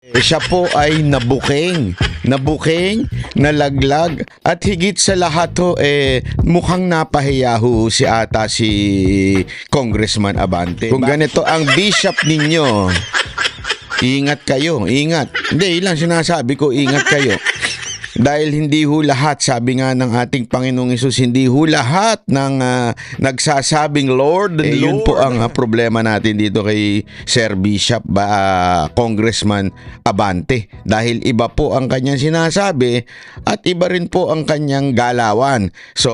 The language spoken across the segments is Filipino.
Siya po ay nabuking, nalaglag, at higit sa lahat ho, mukhang napahiya ho si Congressman Abante. Kung ganito ang bishop ninyo, ingat kayo, ingat. Hindi, ilang sinasabi ko, ingat kayo. Dahil hindi ho lahat, sabi nga ng ating Panginoong Hesus, hindi ho lahat ng nagsasabing Lord and Lord. Yun po ang problema natin dito kay Sir Bishop Congressman Abante. Dahil iba po ang kanyang sinasabi at iba rin po ang kanyang galawan. So,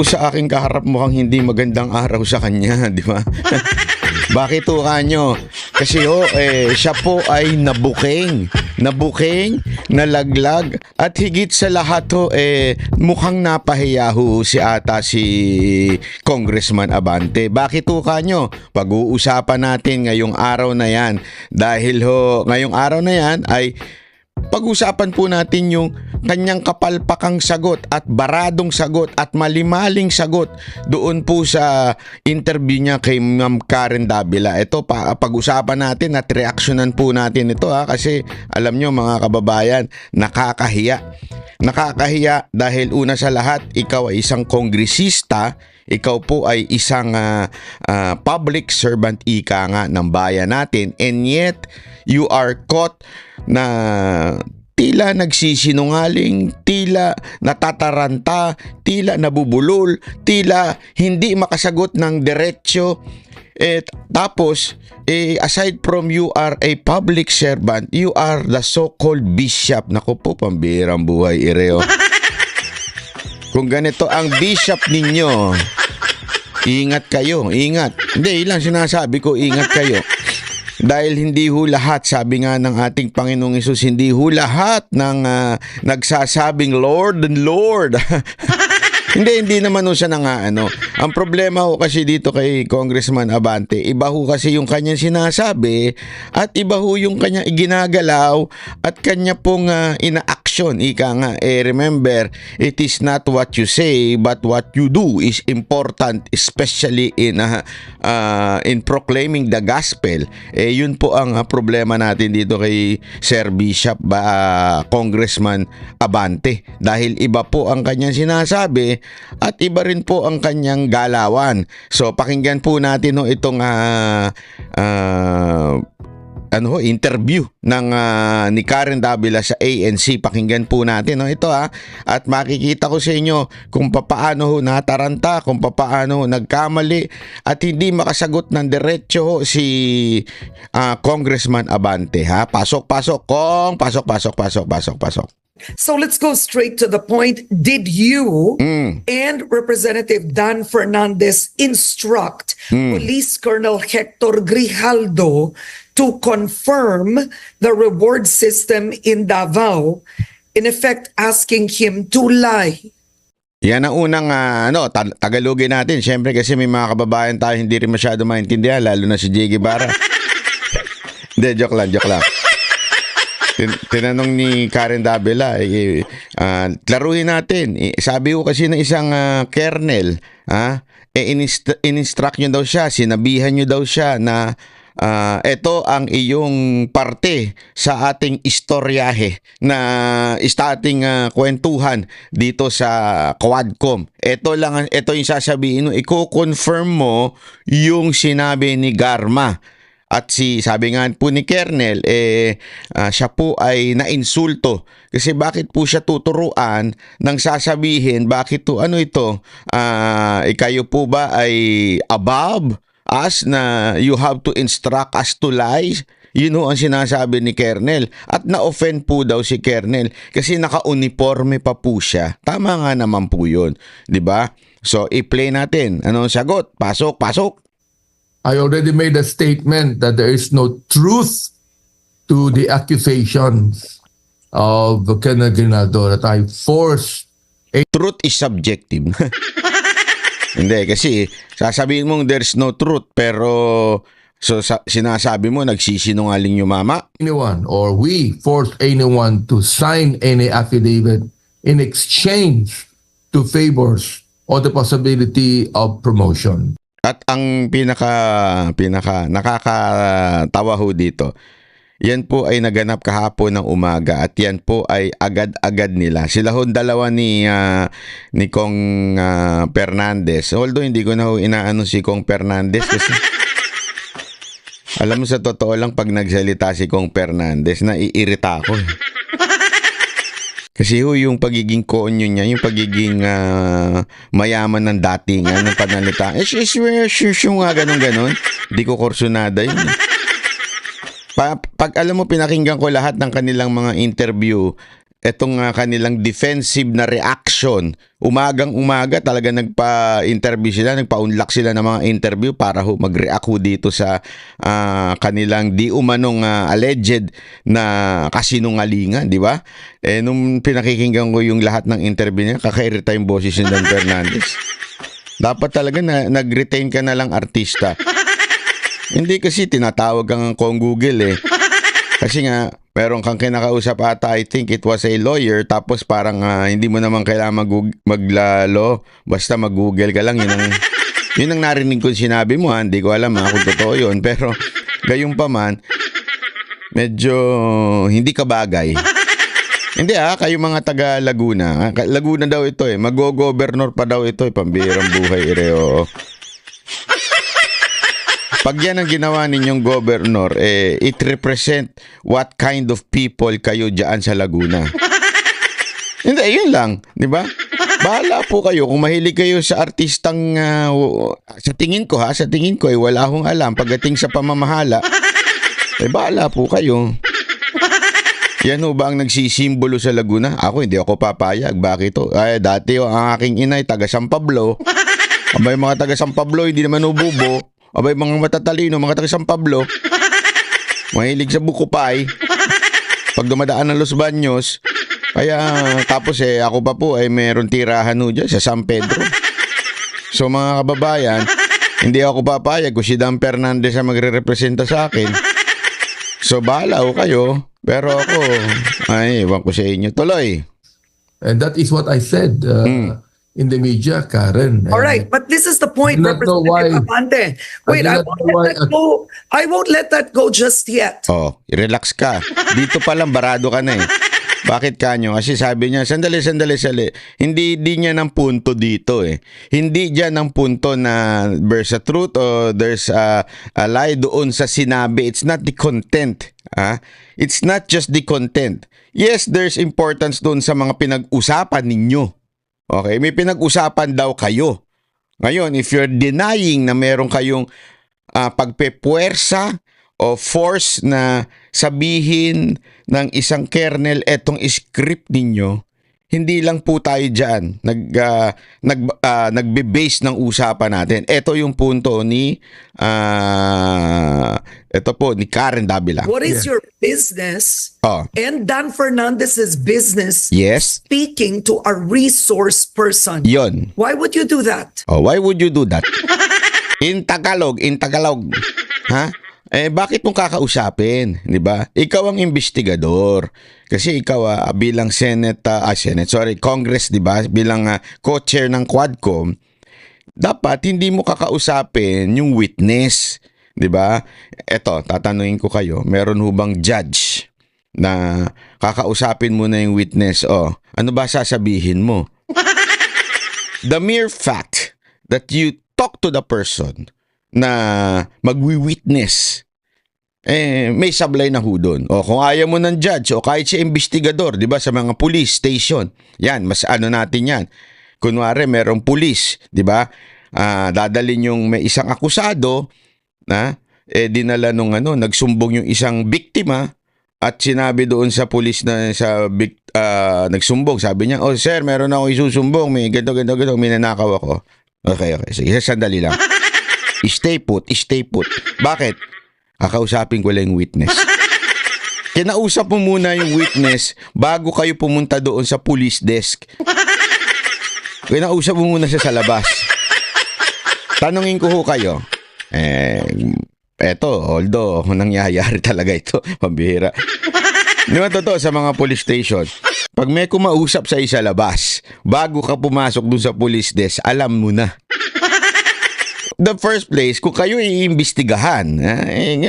sa aking kaharap mukhang hindi magandang araw sa kanya, di ba? Bakit ho kanyo? Kasi siya po ay nabuking, nalaglag, at higit sa lahat ho, mukhang napahiya ho si Congressman Abante. Bakit ho kanyo? Pag-uusapan natin ngayong araw na yan. Dahil ngayong araw na yan ay pag-usapan po natin yung kanyang kapalpakang sagot at baradong sagot at malimaling sagot doon po sa interview niya kay Ma'am Karen Davila. Ito pag-usapan natin at reaksyonan po natin ito kasi alam nyo mga kababayan, nakakahiya. Nakakahiya dahil una sa lahat, ikaw ay isang kongresista, ikaw po ay isang public servant ika nga ng bayan natin, and yet you are caught na tila nagsisinungaling, tila natataranta, tila nabubulol, tila hindi makasagot ng diretsyo. Tapos, aside from you are a public servant, you are the so-called bishop. Naku po, pambihirang buhay, Ireo. Kung ganito ang bishop ninyo, ingat kayo, ingat. Hindi, ilang sinasabi ko, ingat kayo. Dahil hindi ho lahat, sabi nga ng ating Panginoong Hesus, hindi ho lahat ng nagsasabing Lord and Lord. Hindi naman ho siya Ang problema ho kasi dito kay Congressman Abante, iba ho kasi yung kanyang sinasabi at iba ho yung kanyang ginagalaw at kanya pong ina-action. Ika nga, remember, it is not what you say but what you do is important, especially in proclaiming the gospel. Yun po ang problema natin dito kay Sir Bishop Congressman Abante. Dahil iba po ang kanyang sinasabi at iba rin po ang kanyang galawan. So pakinggan po natin itong interview ng ni Karen Davila sa ANC. Pakinggan po natin ito at makikita ko sa inyo kung papaano nataranta, kung papaano nagkamali at hindi makasagot ng diretsyo si Congressman Abante. Pasok Kong, pasok. So let's go straight to the point. Did you and Representative Dan Fernandez instruct Police Colonel Hector Grijaldo to confirm the reward system in Davao, in effect asking him to lie? Yan ang unang Tagalogin natin. Siyempre kasi may mga kababayan tayo hindi rin masyado maintindihan, lalo na si Jiggy Barra. Hindi, joke lang. Tinanong ni Karen Davila, klaruhin natin. Sabi ko kasi ng isang kernel, in-instruct nyo daw siya, sinabihan nyo daw siya na ito ang iyong parte sa ating istoryahe sa ating kwentuhan dito sa Quadcom. Ito yung sasabihin mo, i-confirm mo yung sinabi ni Garma. At sabi nga po ni Kernel, siya po ay nainsulto. Kasi bakit po siya tuturuan ng sasabihin, bakit to kayo po ba ay above us na you have to instruct us to lie? Yun ang sinasabi ni Kernel. At na-offend po daw si Kernel kasi naka-uniforme pa po siya. Tama nga naman po yun. Diba? So, i-play natin. Anong sagot? Pasok. I already made a statement that there is no truth to the accusations of Colonel Grijaldo, that I forced truth is subjective. Hindi, kasi sasabihin mong there's no truth, pero sinasabi mo nagsisinungaling yung mama. anyone, or we forced anyone to sign any affidavit in exchange to favors or the possibility of promotion. At ang pinaka nakakatawa ho dito, yan po ay naganap kahapon ng umaga at yan po ay agad-agad nila. Sila ho dalawa ni Kong Fernandez. Although hindi ko na ho inaano si Kong Fernandez kasi alam mo sa totoo lang pag nagsalita si Kong Fernandez, naiirita ako. Kasi ho yung pagiging konyo niya, yung pagiging mayaman ng datingan ng panalita. Nga ganun. Hindi ko kursunada yun. Pag alam mo, pinakinggan ko lahat ng kanilang mga interview, etong kanilang defensive na reaction, umagang-umaga talaga nagpa-interview sila, nagpa-unlock sila ng mga interview para ho mag-react ho dito sa kanilang di umanong alleged na kasinungalingan, di ba? Nung pinakikinggan ko yung lahat ng interview niya, kakairita yung boses ni Dan Fernandez. Dapat talaga nag-retain ka na lang artista. Hindi kasi tinatawag kang kong Google Kasi nga, meron kang kinakausap ata, I think it was a lawyer, tapos parang hindi mo naman kailangan maglalo, basta mag-google ka lang. Yun ang narinig ko sinabi mo, hindi ko alam kung totoo yun. Pero gayon pa man, medyo hindi ka bagay. Hindi kayo mga taga Laguna. Laguna daw ito Mag-go-governor pa daw ito pambirang buhay ireo. Pag yan ang ginawa ninyong governor, it represent what kind of people kayo dyan sa Laguna. Hindi, yun lang, di ba? Bahala po kayo kung mahilig kayo sa artistang sa tingin ko wala akong alam pagdating sa pamamahala. Bahala po kayo. Yan ho ba ang nagsisimbolo sa Laguna? Ako hindi ako papayag. Bakit to? Dati ang aking inay taga San Pablo. Abay mga taga San Pablo hindi naman ububo. Abay mga matatalino, mga taga San Pablo, mahilig sa buko pie. Pag dumadaan ng Los Baños, kaya tapos ako pa po meron tirahan ho dyan sa San Pedro. So mga kababayan, hindi ako papayag kung si Dan Fernandez ang magre-representa sa akin. So bahala ho kayo, pero ako, ewan ko sa inyo. Tuloy. And that is what I said in the media, Karen. All right, but this is the point, I do not know Representative why- Abante. Wait, I I do not won't know let why- that go. I won't let that go just yet. Relax ka. Dito pa lang barado ka na Bakit kanyo? Kasi sabi niya, sandali. Hindi niya ng punto dito Hindi diyan ng punto na there's a truth or there's a lie doon sa sinabi. It's not the content. It's not just the content. Yes, there's importance doon sa mga pinag-usapan ninyo. Okay, may pinag-usapan daw kayo. Ngayon, if you're denying na meron kayong pagpepuwersa o force na sabihin ng isang kernel etong script ninyo, hindi lang po tayo dyan nagbe-base ng usapan natin. Ito yung punto ni Karen Davila. What is your business and Dan Fernandez's business Yes. speaking to a resource person? Yon. Why would you do that? Why would you do that? In Tagalog. Ha? Bakit mong kakausapin? Di ba? Ikaw ang investigador. Kasi ikaw bilang Congress, di ba? Bilang co-chair ng Quadcom, dapat hindi mo kakausapin yung witness. Di ba? Eto, tatanungin ko kayo, meron hubang judge na kakausapin mo na yung witness? Ano ba sasabihin mo? The mere fact that you talk to the person na magwi-witness, may sablay na ho doon. Kung ayaw mo ng judge o kahit si investigador, di ba, sa mga police station, yan, mas natin yan. Kunwari, merong police, di ba, dadalhin yung may isang akusado na, dinala nung nagsumbong yung isang biktima at sinabi doon sa police na nagsumbong, sabi niya, sir, meron akong isusumbong, may ganito, may nanakaw ako. Okay, sige, sandali lang. Stay put. Bakit? Kakausapin ko lang yung witness. Kinausap mo muna yung witness bago kayo pumunta doon sa police desk. Kinausap mo muna siya sa labas. Tanungin ko ho kayo. Eto, although nangyayari talaga ito, pambihira. Di ba totoo sa mga police station? Pag may kumausap sa isa labas, bago ka pumasok doon sa police desk, alam mo na. the first place, kung kayo iimbestigahan,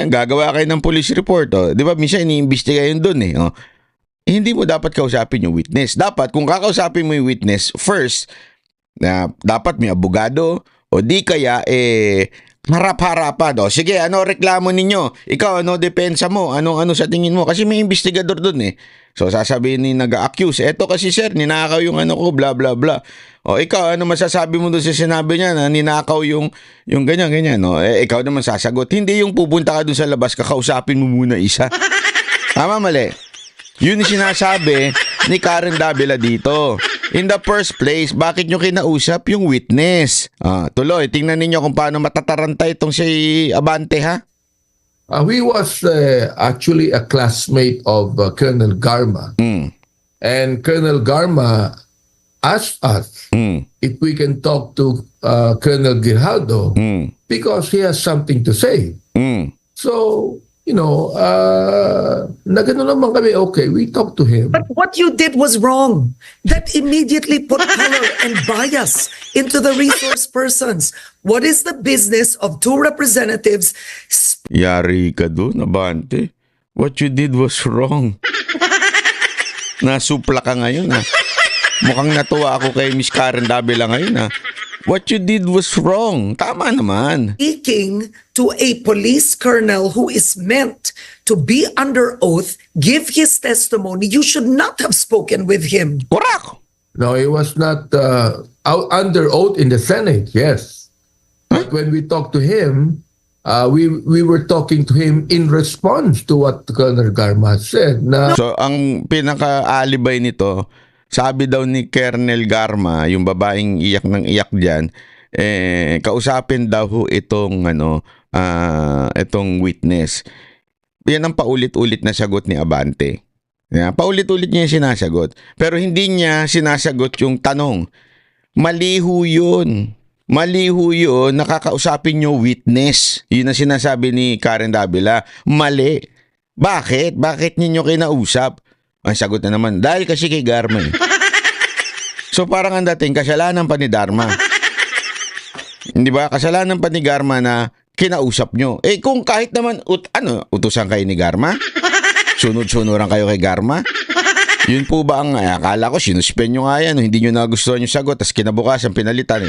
gagawa kayo ng police report, di ba, minsan iniimbestiga yun dun hindi mo dapat kausapin yung witness. Dapat, kung kakausapin mo yung witness, first, dapat may abogado, o di kaya, harap-harapan. Sige, ano reklamo ninyo? Ikaw, ano depensa mo? Ano sa tingin mo? Kasi may investigador dun So, sasabihin ni nag-accuse, eto kasi sir, ninakaw yung ano ko, bla bla bla. Ikaw, ano masasabi mo doon sa sinabi niya na ninakaw yung ganyan-ganyan, ikaw naman sasagot. Hindi yung pupunta ka doon sa labas, kakausapin mo muna isa. Tama, mali. Yun yung sinasabi ni Karen Davila dito. In the first place, bakit nyo kinausap yung witness? Tuloy, tingnan ninyo kung paano matataranta itong si Abante, ha? He was actually a classmate of Colonel Garma. And Colonel Garma asked us if we can talk to Colonel Grijaldo because he has something to say. So, nagano naman kami, okay, we talk to him. But what you did was wrong. That immediately put color and bias into the resource persons. What is the business of two representatives? Yari ka doon, Abante. What you did was wrong. Nasupla ka ngayon, ha? Mukhang natuwa ako kay Miss Karen Davila ngayon, ha? What you did was wrong. Tama naman. Speaking to a police colonel who is meant to be under oath, give his testimony, you should not have spoken with him. Correct. No, he was not out under oath in the Senate, yes. But when we talked to him, we were talking to him in response to what Colonel Garma said. So, ang pinaka-alibay nito, sabi daw ni Colonel Garma, yung babaeng iyak ng iyak diyan, kausapin daw itong itong witness. Yan ang paulit-ulit na sagot ni Abante. Paulit-ulit niya sinasagot. Pero hindi niya sinasagot yung tanong. Maliho yun. Maliho yun, nakakausapin nyo witness. Yun ang sinasabi ni Karen Davila. Mali. Bakit? Bakit ninyo kinausap? Ang sagot na naman, dahil kasi kay Garma. So parang ang dating, kasalanan pa ni Dharma. Hindi ba? Kasalanan pa ni Garma na kinausap nyo. Kung kahit naman, utusan kayo ni Garma? Sunod-sunuran kayo kay Garma? Yun po ba ang, akala ko, sinuspend nyo nga yan, hindi nyo nagustuhan yung sagot, tapos kinabukasan, pinalitan